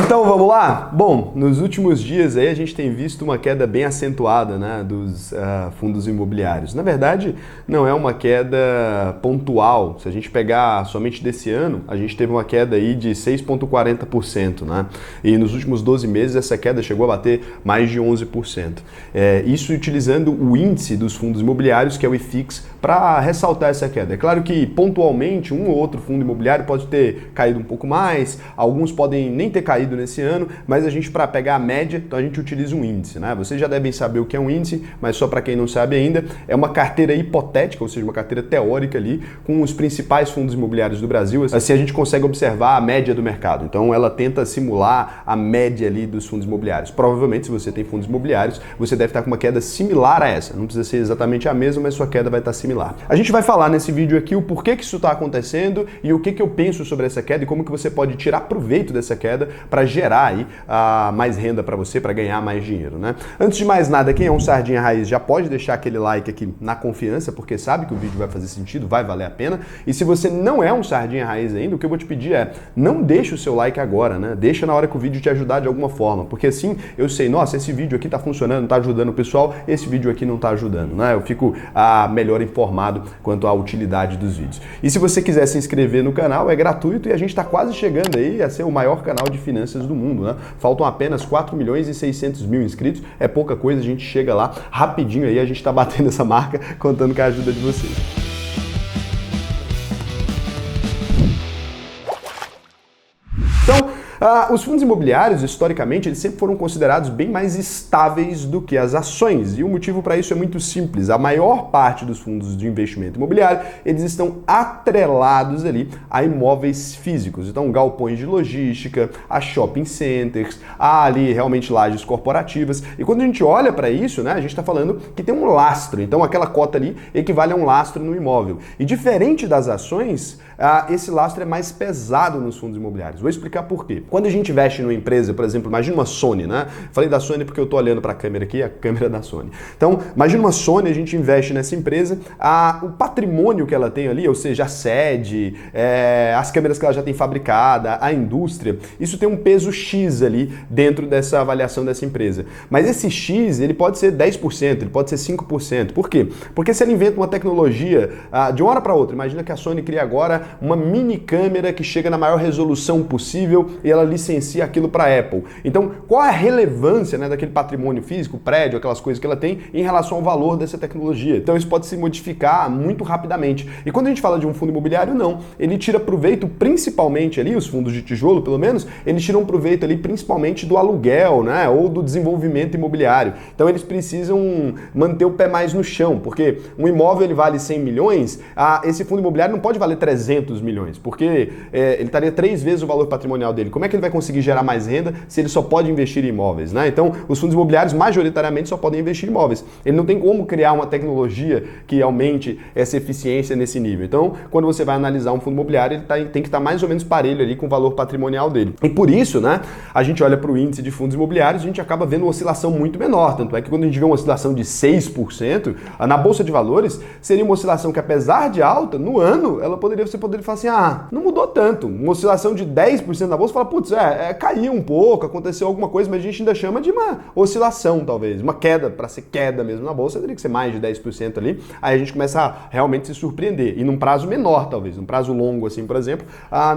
Então vamos lá? Bom, nos últimos dias aí a gente tem visto uma queda bem acentuada, né, dos fundos imobiliários. Na verdade, não é uma queda pontual. Se a gente pegar somente desse ano, a gente teve uma queda aí de 6,40%, né? E nos últimos 12 meses essa queda chegou a bater mais de 11%. Isso utilizando o índice dos fundos imobiliários, que é o IFIX, para ressaltar essa queda. É claro que pontualmente um ou outro fundo imobiliário pode ter caído um pouco mais, alguns podem nem ter caído nesse ano, mas a gente, para pegar a média, então a gente utiliza um índice, né? Vocês já devem saber o que é um índice, mas só para quem não sabe ainda, é uma carteira hipotética, ou seja, uma carteira teórica ali, com os principais fundos imobiliários do Brasil. Assim a gente consegue observar a média do mercado. Então ela tenta simular a média ali dos fundos imobiliários. Provavelmente, se você tem fundos imobiliários, você deve estar com uma queda similar a essa. Não precisa ser exatamente a mesma, mas sua queda vai estar similar. A gente vai falar nesse vídeo aqui o porquê que isso está acontecendo e o que eu penso sobre essa queda e como que você pode tirar proveito dessa queda para gerar aí mais renda para você, para ganhar mais dinheiro, né? Antes de mais nada, quem é um Sardinha Raiz já pode deixar aquele like aqui na confiança, porque sabe que o vídeo vai fazer sentido, vai valer a pena. E se você não é um Sardinha Raiz ainda, o que eu vou te pedir é, não deixe o seu like agora, né? Deixa na hora que o vídeo te ajudar de alguma forma, porque assim eu sei, nossa, esse vídeo aqui tá funcionando, tá ajudando o pessoal, esse vídeo aqui não tá ajudando, né? Eu fico melhor informado quanto à utilidade dos vídeos. E se você quiser se inscrever no canal, é gratuito e a gente está quase chegando aí a ser o maior canal de finanças do mundo, né? Faltam apenas 4.600.000 inscritos, é pouca coisa, a gente chega lá rapidinho aí, a gente está batendo essa marca, contando com a ajuda de vocês. Então, os fundos imobiliários, historicamente, eles sempre foram considerados bem mais estáveis do que as ações. E o motivo para isso é muito simples. A maior parte dos fundos de investimento imobiliário, eles estão atrelados ali a imóveis físicos. Então, galpões de logística, a shopping centers, há ali realmente lajes corporativas. E quando a gente olha para isso, né, a gente está falando que tem um lastro. Então, aquela cota ali equivale a um lastro no imóvel. E diferente das ações, esse lastro é mais pesado nos fundos imobiliários. Vou explicar por quê. Quando a gente investe numa empresa, por exemplo, imagina uma Sony, né? Falei da Sony porque eu estou olhando para a câmera aqui, a câmera da Sony. Então, imagina uma Sony, a gente investe nessa empresa, o patrimônio que ela tem ali, ou seja, a sede, as câmeras que ela já tem fabricada, a indústria, isso tem um peso X ali dentro dessa avaliação dessa empresa. Mas esse X, ele pode ser 10%, ele pode ser 5%. Por quê? Porque se ela inventa uma tecnologia de uma hora para outra, imagina que a Sony cria agora uma mini câmera que chega na maior resolução possível e ela licencia aquilo para a Apple. Então, qual é a relevância, né, daquele patrimônio físico, prédio, aquelas coisas que ela tem em relação ao valor dessa tecnologia? Então, isso pode se modificar muito rapidamente. E quando a gente fala de um fundo imobiliário, não. Ele tira proveito principalmente ali, os fundos de tijolo, pelo menos, eles tiram proveito ali principalmente do aluguel, né, ou do desenvolvimento imobiliário. Então, eles precisam manter o pé mais no chão, porque um imóvel ele vale 100 milhões, esse fundo imobiliário não pode valer 300 milhões, porque ele estaria 3 vezes o valor patrimonial dele. Como é que ele vai conseguir gerar mais renda se ele só pode investir em imóveis, né? Então, os fundos imobiliários majoritariamente só podem investir em imóveis. Ele não tem como criar uma tecnologia que aumente essa eficiência nesse nível. Então, quando você vai analisar um fundo imobiliário, ele tem que estar mais ou menos parelho ali com o valor patrimonial dele. E por isso, né, a gente olha para o índice de fundos imobiliários, a gente acaba vendo uma oscilação muito menor. Tanto é que quando a gente vê uma oscilação de 6%, na Bolsa de Valores, seria uma oscilação que, apesar de alta, no ano, você poderia falar assim, não mudou tanto. Uma oscilação de 10% na Bolsa, fala, putz, caiu um pouco, aconteceu alguma coisa, mas a gente ainda chama de uma oscilação, talvez. Uma queda, para ser queda mesmo na Bolsa, teria que ser mais de 10% ali. Aí a gente começa a realmente se surpreender. E num prazo menor, talvez. Num prazo longo, assim, por exemplo,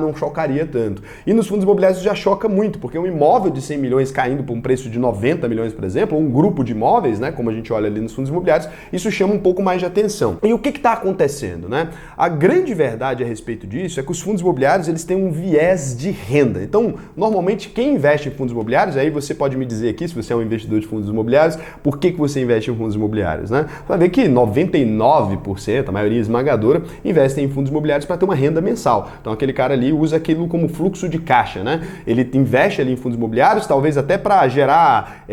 não chocaria tanto. E nos fundos imobiliários já choca muito, porque um imóvel de 100 milhões caindo por um preço de 90 milhões, por exemplo, ou um grupo de imóveis, né, como a gente olha ali nos fundos imobiliários, isso chama um pouco mais de atenção. E o que está acontecendo, né? A grande verdade a respeito disso é que os fundos imobiliários, eles têm um viés de renda. Então, normalmente, quem investe em fundos imobiliários, aí você pode me dizer aqui, se você é um investidor de fundos imobiliários, por que você investe em fundos imobiliários, né? Você vai ver que 99%, a maioria esmagadora, investem em fundos imobiliários para ter uma renda mensal. Então, aquele cara ali usa aquilo como fluxo de caixa, né? Ele investe ali em fundos imobiliários, talvez até para gerar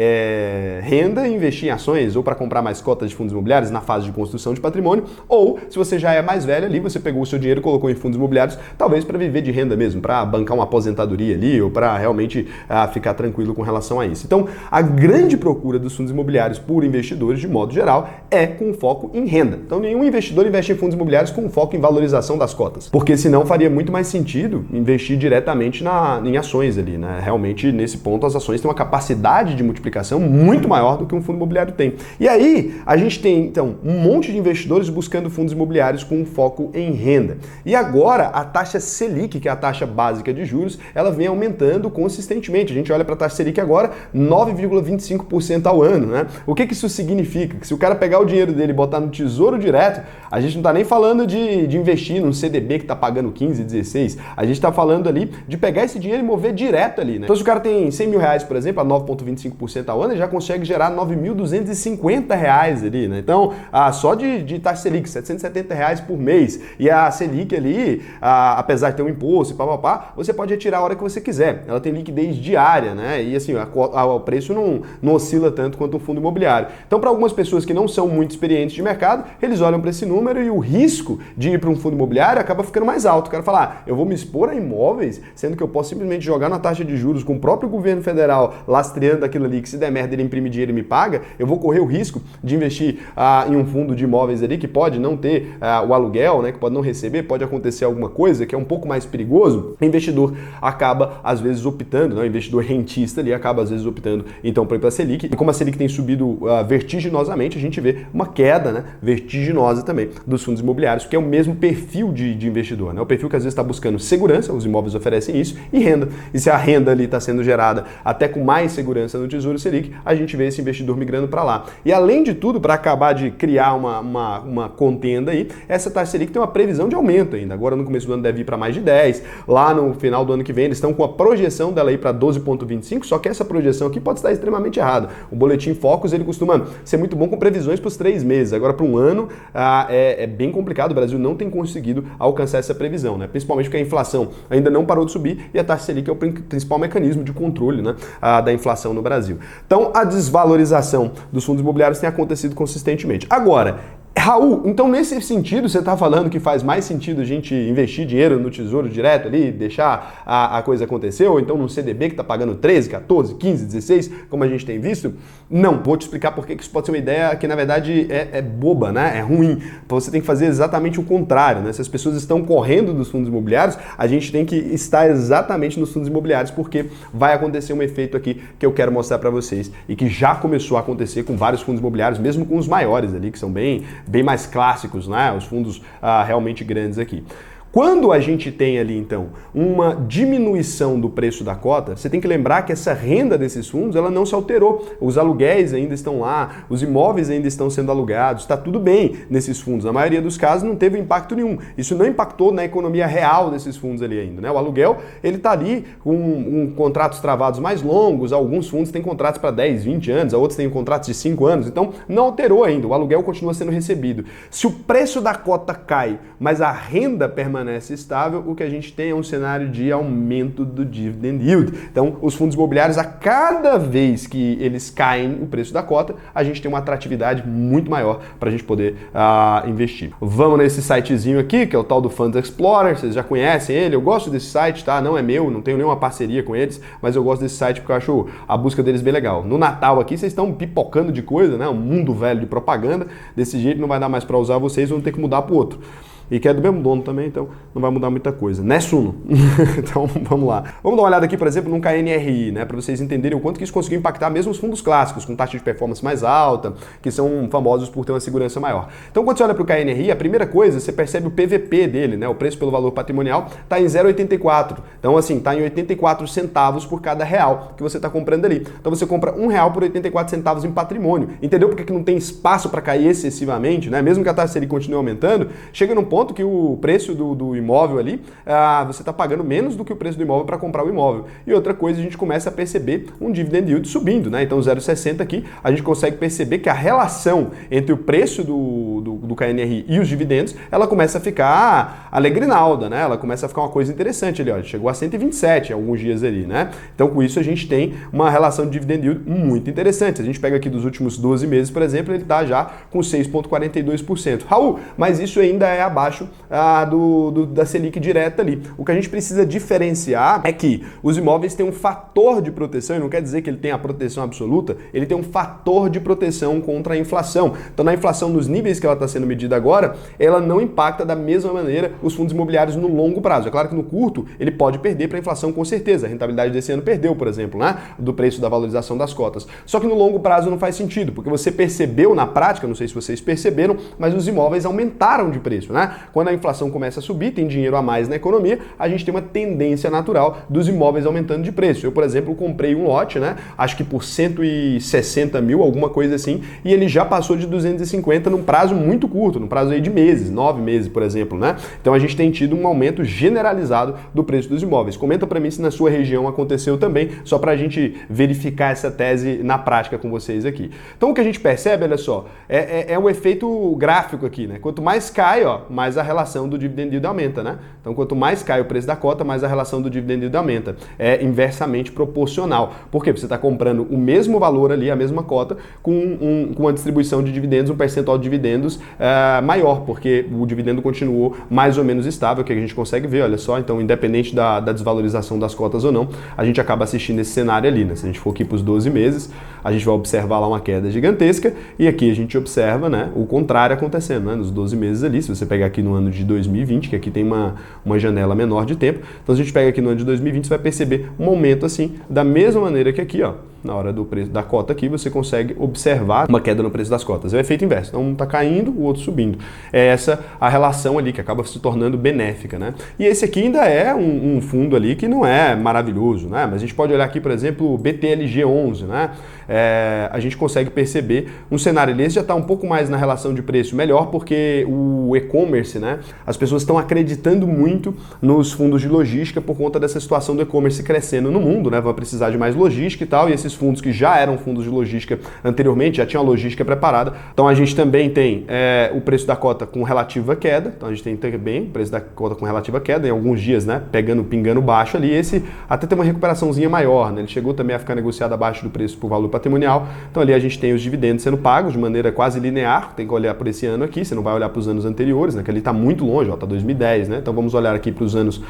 renda e investir em ações, ou para comprar mais cotas de fundos imobiliários na fase de construção de patrimônio, ou, se você já é mais velho ali, você pegou o seu dinheiro e colocou em fundos imobiliários, talvez para viver de renda mesmo, para bancar uma aposentadoria ali, ali, ou para realmente ficar tranquilo com relação a isso. Então, a grande procura dos fundos imobiliários por investidores, de modo geral, é com foco em renda. Então, nenhum investidor investe em fundos imobiliários com foco em valorização das cotas, porque senão faria muito mais sentido investir diretamente em ações ali, né? Realmente, nesse ponto, as ações têm uma capacidade de multiplicação muito maior do que um fundo imobiliário tem. E aí, a gente tem, então, um monte de investidores buscando fundos imobiliários com foco em renda. E agora, a taxa Selic, que é a taxa básica de juros, ela vem aumentando consistentemente. A gente olha para a taxa Selic agora, 9,25% ao ano, né? O que isso significa? Que se o cara pegar o dinheiro dele e botar no Tesouro Direto, a gente não está nem falando de investir num CDB que está pagando 15, 16. A gente está falando ali de pegar esse dinheiro e mover direto ali, né? Então, se o cara tem 100 mil reais, por exemplo, a 9,25% ao ano, ele já consegue gerar 9.250 reais ali, né? Então, só de taxa Selic, 770 reais por mês. E a Selic ali, apesar de ter um imposto e papapá, você pode retirar a hora que você quiser. Ela tem liquidez diária, né? E assim, o preço não oscila tanto quanto um fundo imobiliário. Então, para algumas pessoas que não são muito experientes de mercado, eles olham para esse número e o risco de ir para um fundo imobiliário acaba ficando mais alto. O cara fala, eu vou me expor a imóveis, sendo que eu posso simplesmente jogar na taxa de juros com o próprio governo federal lastreando aquilo ali, que se der merda ele imprime dinheiro e me paga, eu vou correr o risco de investir em um fundo de imóveis ali que pode não ter o aluguel, né, que pode não receber, pode acontecer alguma coisa que é um pouco mais perigoso. O investidor acaba, às vezes, optando, né, o investidor rentista ali acaba, às vezes, optando, então, para ir para a Selic. E como a Selic tem subido vertiginosamente, a gente vê uma queda, né, vertiginosa também dos fundos imobiliários, que é o mesmo perfil de investidor, né? O perfil que às vezes está buscando segurança, os imóveis oferecem isso, e renda. E se a renda ali está sendo gerada até com mais segurança no Tesouro Selic, a gente vê esse investidor migrando para lá. E além de tudo, para acabar de criar uma contenda aí, essa taxa Selic tem uma previsão de aumento ainda. Agora no começo do ano deve ir para mais de 10, lá no final do ano que vem eles estão com a projeção dela ir para 12,25, só que essa projeção aqui pode estar extremamente errada. O Boletim Focus, ele costuma ser muito bom com previsões para os 3 meses. Agora para um ano é bem complicado, o Brasil não tem conseguido alcançar essa previsão, né? Principalmente porque a inflação ainda não parou de subir e a taxa Selic é o principal mecanismo de controle, né, da inflação no Brasil. Então a desvalorização dos fundos imobiliários tem acontecido consistentemente. Agora, Raul, então nesse sentido você está falando que faz mais sentido a gente investir dinheiro no Tesouro Direto ali, deixar a coisa acontecer, ou então num CDB que está pagando 13, 14, 15, 16, como a gente tem visto? Não, vou te explicar porque que isso pode ser uma ideia que na verdade é boba, né? É ruim. Você tem que fazer exatamente o contrário, né? Se as pessoas estão correndo dos fundos imobiliários, a gente tem que estar exatamente nos fundos imobiliários, porque vai acontecer um efeito aqui que eu quero mostrar para vocês e que já começou a acontecer com vários fundos imobiliários, mesmo com os maiores ali, que são bem mais clássicos, né? Os fundos realmente grandes aqui. Quando a gente tem ali, então, uma diminuição do preço da cota, você tem que lembrar que essa renda desses fundos, ela não se alterou. Os aluguéis ainda estão lá, os imóveis ainda estão sendo alugados, está tudo bem nesses fundos. Na maioria dos casos não teve impacto nenhum. Isso não impactou na economia real desses fundos ali ainda, né? O aluguel, ele está ali com contratos travados mais longos, alguns fundos têm contratos para 10, 20 anos, outros têm contratos de 5 anos, então não alterou ainda, o aluguel continua sendo recebido. Se o preço da cota cai, mas a renda permanece estável, o que a gente tem é um cenário de aumento do dividend yield. Então, os fundos imobiliários, a cada vez que eles caem o preço da cota, a gente tem uma atratividade muito maior para a gente poder investir. Vamos nesse sitezinho aqui, que é o tal do Funds Explorer, vocês já conhecem ele, eu gosto desse site, tá? Não é meu, não tenho nenhuma parceria com eles, mas eu gosto desse site porque eu acho a busca deles bem legal. No Natal aqui, vocês estão pipocando de coisa, né? Um mundo velho de propaganda, desse jeito não vai dar mais para usar vocês, vão ter que mudar para o outro. E que é do mesmo dono também, então não vai mudar muita coisa. Né, Suno? Então vamos lá. Vamos dar uma olhada aqui, por exemplo, num KNRI, né? Para vocês entenderem o quanto que isso conseguiu impactar mesmo os fundos clássicos, com taxa de performance mais alta, que são famosos por ter uma segurança maior. Então quando você olha para o KNRI, a primeira coisa, você percebe o PVP dele, né? O preço pelo valor patrimonial está em 0,84. Então assim, está em 84 centavos por cada real que você está comprando ali. Então você compra R$1 por 84 centavos em patrimônio. Entendeu porque que não tem espaço para cair excessivamente, né? Mesmo que a taxa Selic continue aumentando, chega num ponto que o preço do imóvel ali, você está pagando menos do que o preço do imóvel para comprar o imóvel. E outra coisa, a gente começa a perceber um dividend yield subindo, né? Então 0,60 aqui, a gente consegue perceber que a relação entre o preço do KNRI e os dividendos, ela começa a ficar alegrinalda, né? Ela começa a ficar uma coisa interessante ali, ó. Chegou a 127 alguns dias ali, né? Então com isso a gente tem uma relação de dividend yield muito interessante. Se a gente pega aqui dos últimos 12 meses, por exemplo, ele está já com 6,42%. Raul, mas isso ainda é abaixo abaixo da Selic direta ali. O que a gente precisa diferenciar é que os imóveis têm um fator de proteção, e não quer dizer que ele tem a proteção absoluta, ele tem um fator de proteção contra a inflação. Então, na inflação, nos níveis que ela está sendo medida agora, ela não impacta da mesma maneira os fundos imobiliários no longo prazo. É claro que no curto, ele pode perder para a inflação com certeza. A rentabilidade desse ano perdeu, por exemplo, né, do preço da valorização das cotas. Só que no longo prazo não faz sentido, porque você percebeu na prática, não sei se vocês perceberam, mas os imóveis aumentaram de preço, né? Quando a inflação começa a subir, tem dinheiro a mais na economia, a gente tem uma tendência natural dos imóveis aumentando de preço. Eu, por exemplo, comprei um lote, né? Acho que por 160 mil, alguma coisa assim, e ele já passou de 250 num prazo muito curto, num prazo aí de meses, 9 meses, por exemplo, né? Então a gente tem tido um aumento generalizado do preço dos imóveis. Comenta para mim se na sua região aconteceu também, só para a gente verificar essa tese na prática com vocês aqui. Então o que a gente percebe, olha só, é um efeito gráfico aqui, né? Quanto mais cai, ó, mais a relação do dividend yield aumenta, né? Então quanto mais cai o preço da cota, mais a relação do dividend yield aumenta. É inversamente proporcional. Por quê? Você está comprando o mesmo valor ali, a mesma cota, com uma distribuição de dividendos, um percentual de dividendos maior, porque o dividendo continuou mais ou menos estável, que a gente consegue ver, olha só, então independente da desvalorização das cotas ou não, a gente acaba assistindo esse cenário ali, né? Se a gente for aqui para os 12 meses, a gente vai observar lá uma queda gigantesca e aqui a gente observa, né, o contrário acontecendo, né, nos 12 meses ali. Se você pegar aqui no ano de 2020, que aqui tem uma janela menor de tempo, então se a gente pega aqui no ano de 2020, você vai perceber um aumento assim, da mesma maneira que aqui, ó, na hora do preço da cota aqui, você consegue observar uma queda no preço das cotas. É o efeito inverso. Então, um está caindo, o outro subindo. É essa a relação ali que acaba se tornando benéfica, né? E esse aqui ainda é um fundo ali que não é maravilhoso, né? Mas a gente pode olhar aqui, por exemplo, o BTLG11, né? A gente consegue perceber um cenário desse já está um pouco mais na relação de preço melhor, porque o e-commerce, né? As pessoas estão acreditando muito nos fundos de logística por conta dessa situação do e-commerce crescendo no mundo, né? Vai precisar de mais logística e tal, e esses fundos que já eram fundos de logística anteriormente, já tinham a logística preparada. Então a gente também tem o preço da cota com relativa queda, então a gente tem também o preço da cota com relativa queda, em alguns dias, né? Pingando baixo ali, esse até tem uma recuperaçãozinha maior, né? Ele chegou também a ficar negociado abaixo do preço por valor patrimonial, então ali a gente tem os dividendos sendo pagos de maneira quase linear, tem que olhar por esse ano aqui, você não vai olhar para os anos anteriores, né? Que ali está muito longe, ó, tá 2010, né? Então vamos olhar aqui para os anos,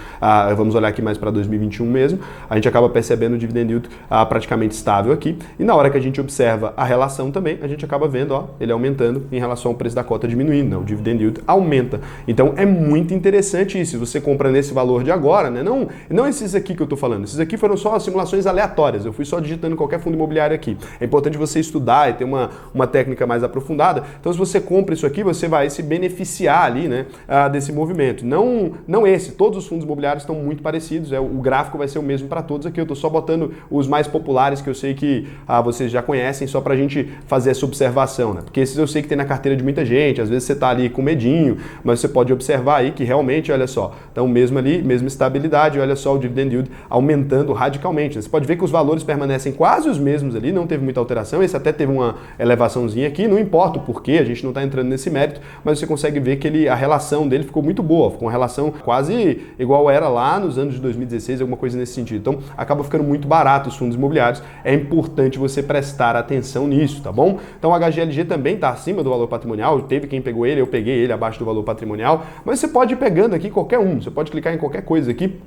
vamos olhar aqui mais para 2021 mesmo, a gente acaba percebendo o dividend yield praticamente estável aqui, e na hora que a gente observa a relação também, a gente acaba vendo, ó, ele aumentando em relação ao preço da cota diminuindo, né? O dividend yield aumenta. Então é muito interessante isso, você compra nesse valor de agora, né? Não esses aqui que eu estou falando, esses aqui foram só simulações aleatórias, eu fui só digitando qualquer fundo imobiliário aqui. É importante você estudar e ter uma técnica mais aprofundada, então se você compra isso aqui, você vai se beneficiar ali, né, desse movimento. Não esse, todos os fundos imobiliários estão muito parecidos, o gráfico vai ser o mesmo para todos aqui, eu estou só botando os mais populares que eu sei que vocês já conhecem, só para a gente fazer essa observação, né? Porque esses eu sei que tem na carteira de muita gente, às vezes você está ali com medinho, mas você pode observar aí que realmente, olha só, então mesmo ali, mesma estabilidade, olha só o dividend yield aumentando radicalmente, né? Você pode ver que os valores permanecem quase os mesmos ali, não teve muita alteração, esse até teve uma elevaçãozinha aqui, não importa o porquê, a gente não está entrando nesse mérito, mas você consegue ver que a relação dele ficou muito boa, ficou uma relação quase igual era lá nos anos de 2016, alguma coisa nesse sentido. Então acaba ficando muito barato os fundos imobiliários, é importante você prestar atenção nisso, tá bom? Então o HGLG também está acima do valor patrimonial, teve quem pegou ele, eu peguei ele abaixo do valor patrimonial, mas você pode ir pegando aqui qualquer um, você pode clicar em qualquer coisa aqui,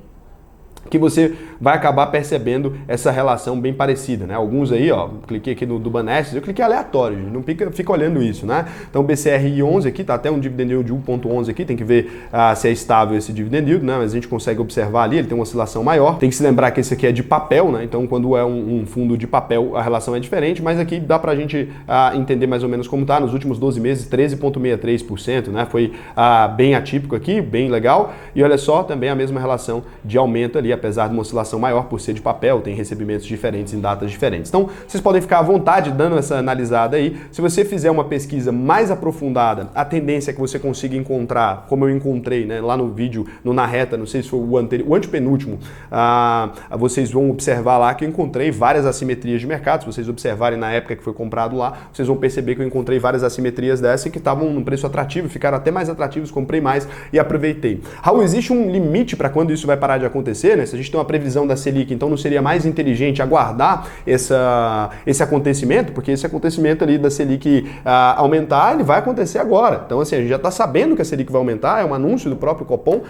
que você vai acabar percebendo essa relação bem parecida, né? Alguns aí, ó, cliquei aqui no do Banestes, eu cliquei aleatório, não fica olhando isso, né? Então o BCRI11 aqui, tá até um dividend yield de 1.11 aqui, tem que ver se é estável esse dividend yield, né? Mas a gente consegue observar ali, ele tem uma oscilação maior. Tem que se lembrar que esse aqui é de papel, né? Então quando é um fundo de papel, a relação é diferente, mas aqui dá pra gente entender mais ou menos como tá. Nos últimos 12 meses, 13,63%, né? Foi bem atípico aqui, bem legal. E olha só, também a mesma relação de aumento ali, apesar de uma oscilação maior por ser de papel, tem recebimentos diferentes em datas diferentes. Então, vocês podem ficar à vontade dando essa analisada aí. Se você fizer uma pesquisa mais aprofundada, a tendência é que você consiga encontrar, como eu encontrei, né, lá no vídeo, na reta, não sei se foi o antepenúltimo, vocês vão observar lá que eu encontrei várias assimetrias de mercado. Se vocês observarem na época que foi comprado lá, vocês vão perceber que eu encontrei várias assimetrias dessa que estavam num preço atrativo, ficaram até mais atrativos, comprei mais e aproveitei. Raul, existe um limite para quando isso vai parar de acontecer, né? Se a gente tem uma previsão da Selic, então não seria mais inteligente aguardar esse acontecimento, porque esse acontecimento ali da Selic aumentar, ele vai acontecer agora. Então, assim, a gente já está sabendo que a Selic vai aumentar, é um anúncio do próprio Copom,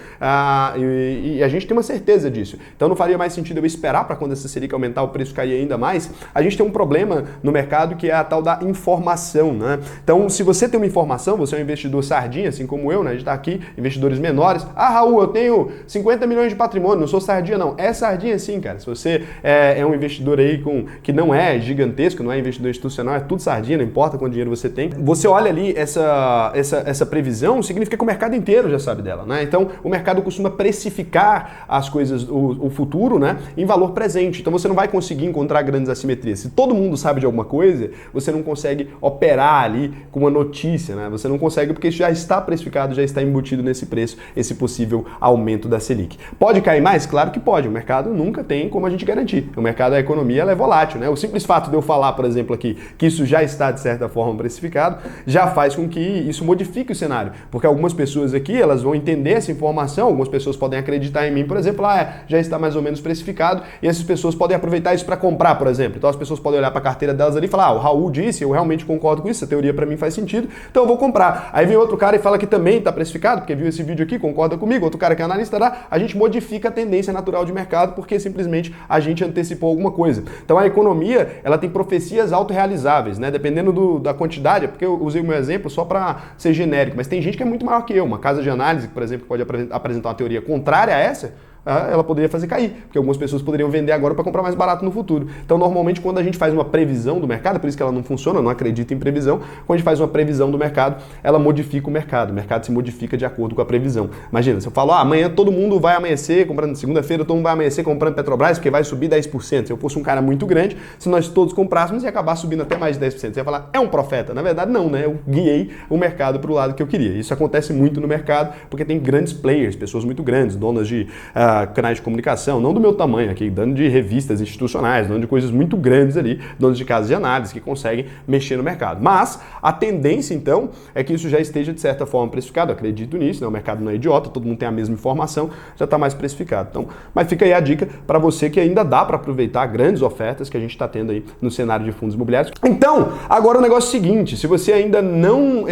e a gente tem uma certeza disso. Então não faria mais sentido eu esperar para quando essa Selic aumentar o preço cair ainda mais. A gente tem um problema no mercado que é a tal da informação, né? Então, se você tem uma informação, você é um investidor sardinha, assim como eu, né? A gente está aqui, investidores menores. Ah, Raul, eu tenho 50 milhões de patrimônio, não sou sardinha não. É sardinha sim, cara. Se você é um investidor aí que não é gigantesco, não é investidor institucional, é tudo sardinha, não importa quanto dinheiro você tem. Você olha ali essa previsão, significa que o mercado inteiro já sabe dela, né? Então, o mercado costuma precificar as coisas, o futuro, né, em valor presente. Então, você não vai conseguir encontrar grandes assimetrias. Se todo mundo sabe de alguma coisa, você não consegue operar ali com uma notícia, né? Você não consegue porque isso já está precificado, já está embutido nesse preço, esse possível aumento da Selic. Pode cair mais? Claro que pode. O mercado nunca tem como a gente garantir. O mercado, a economia, ela é volátil, né? O simples fato de eu falar, por exemplo, aqui, que isso já está, de certa forma, precificado, já faz com que isso modifique o cenário. Porque algumas pessoas aqui, elas vão entender essa informação, algumas pessoas podem acreditar em mim, por exemplo, já está mais ou menos precificado, e essas pessoas podem aproveitar isso para comprar, por exemplo. Então as pessoas podem olhar para a carteira delas ali e falar, o Raul disse, eu realmente concordo com isso, essa teoria para mim faz sentido, então eu vou comprar. Aí vem outro cara e fala que também está precificado, porque viu esse vídeo aqui, concorda comigo, outro cara que é analista lá, a gente modifica a tendência natural de mercado porque simplesmente a gente antecipou alguma coisa. Então a economia, ela tem profecias autorrealizáveis, né? Dependendo da quantidade, porque eu usei o meu exemplo só para ser genérico, mas tem gente que é muito maior que eu, uma casa de análise, por exemplo, que pode apresentar uma teoria contrária a essa, ela poderia fazer cair, porque algumas pessoas poderiam vender agora para comprar mais barato no futuro. Então, normalmente, quando a gente faz uma previsão do mercado, por isso que ela não funciona, eu não acredito em previsão, quando a gente faz uma previsão do mercado, ela modifica o mercado se modifica de acordo com a previsão. Imagina, se eu falo, amanhã todo mundo vai amanhecer comprando, segunda-feira todo mundo vai amanhecer comprando Petrobras, porque vai subir 10%. Se eu fosse um cara muito grande, se nós todos comprássemos, ia acabar subindo até mais de 10%. Você ia falar, é um profeta. Na verdade, não, né? Eu guiei o mercado para o lado que eu queria. Isso acontece muito no mercado, porque tem grandes players, pessoas muito grandes, donas de canais de comunicação, não do meu tamanho aqui, dono de revistas institucionais, dono de coisas muito grandes ali, donos de casas de análise que conseguem mexer no mercado. Mas a tendência, então, é que isso já esteja, de certa forma, precificado. Eu acredito nisso, né? O mercado não é idiota, todo mundo tem a mesma informação, já está mais precificado. Então, mas fica aí a dica para você que ainda dá para aproveitar grandes ofertas que a gente está tendo aí no cenário de fundos imobiliários. Então, agora o negócio é o seguinte, se você ainda não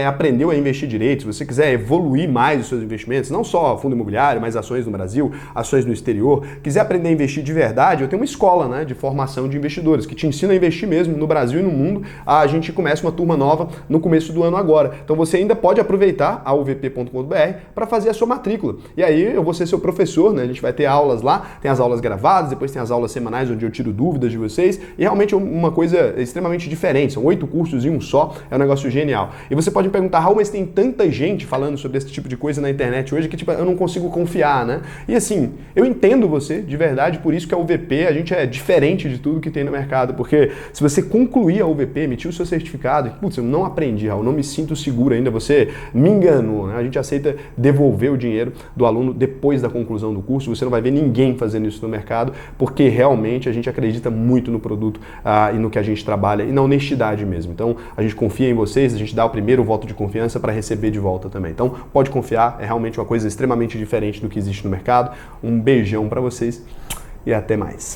aprendeu a investir direito, se você quiser evoluir mais os seus investimentos, não só fundo imobiliário, mas ações no Brasil, ações no exterior, quiser aprender a investir de verdade, eu tenho uma escola, né, de formação de investidores que te ensina a investir mesmo no Brasil e no mundo. A gente começa uma turma nova no começo do ano agora. Então você ainda pode aproveitar a uvp.com.br para fazer a sua matrícula. E aí eu vou ser seu professor, né? A gente vai ter aulas lá, tem as aulas gravadas, depois tem as aulas semanais onde eu tiro dúvidas de vocês e realmente é uma coisa extremamente diferente. São 8 cursos em um só, é um negócio genial. E você pode me perguntar, Raul, mas tem tanta gente falando sobre esse tipo de coisa na internet hoje que tipo, eu não consigo confiar, né? E assim, eu entendo você, de verdade, por isso que a UVP, a gente é diferente de tudo que tem no mercado, porque se você concluir a UVP, emitir o seu certificado, putz, eu não aprendi, Raul, não me sinto seguro ainda, você me enganou, né? A gente aceita devolver o dinheiro do aluno depois da conclusão do curso, você não vai ver ninguém fazendo isso no mercado, porque realmente a gente acredita muito no produto e no que a gente trabalha e na honestidade mesmo. Então, a gente confia em vocês, a gente dá o primeiro voto de confiança para receber de volta também. Então, pode confiar, é realmente uma coisa extremamente diferente do que existe no mercado. Um beijão para vocês e até mais.